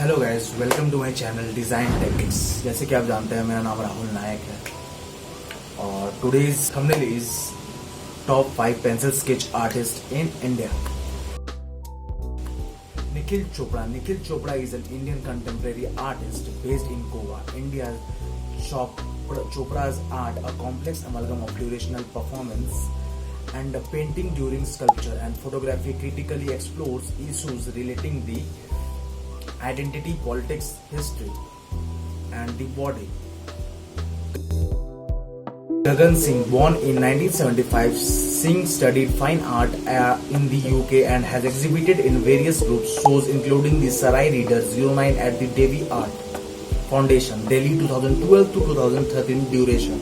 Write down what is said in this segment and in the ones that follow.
Hello guys, welcome to my channel design techniques. जैसे कि आप जानते हैं, मेरा नाम राहुल नायक है और today's thumbnail is top 5 pencil sketch artist in India. Nikhil Chopra is an Indian contemporary artist based in Goa. Chopra's art, a complex amalgam of durational performance and painting during sculpture and photography, critically explores issues relating the identity, politics, history, and the body. Gagan Singh, born in 1975, Singh studied fine art in the UK and has exhibited in various groups shows including the Sarai Readers 09 at the Devi Art Foundation, Delhi 2012 to 2013 duration.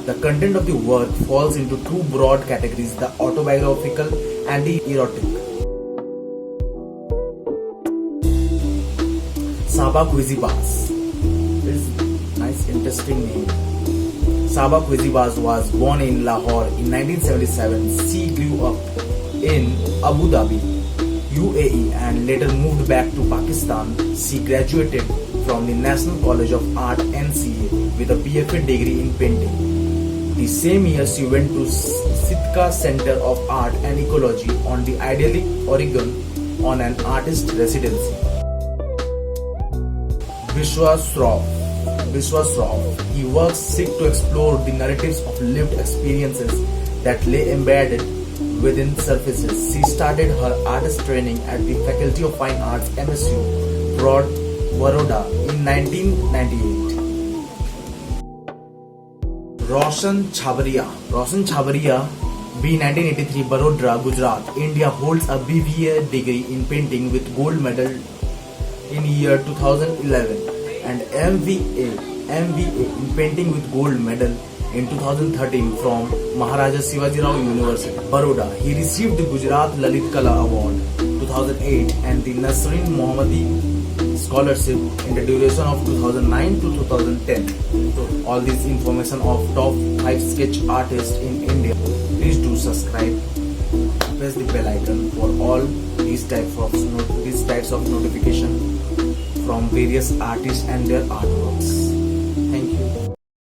The content of the work falls into two broad categories: the autobiographical and the erotic. Saba Quizibaz is nice, interesting name. Saba Quizibaz was born in Lahore in 1977. She grew up in Abu Dhabi, UAE, and later moved back to Pakistan. She graduated from the National College of Art (NCA) with a BFA degree in painting. The same year, she went to Sitka Center of Art and Ecology on the idyllic Oregon on an artist residency. Vishwas-Rao. He works seek to explore the narratives of lived experiences that lay embedded within surfaces. She started her artist training at the Faculty of Fine Arts MSU, Baroda in 1998. Roshan Chhabria, B 1983, Baroda, Gujarat, India, holds a BVA degree in painting with gold medal in year 2011 and MVA in painting with gold medal in 2013 from Maharaja Shivaji Rao University, Baroda. He received the Gujarat Lalit Kala Award 2008 and the Nasreen Mohammadi Scholarship in the duration of 2009 to 2010. So all this information of top 5 sketch artists in India. Please do subscribe, press the bell icon for all these types of notification from various artists and their artworks.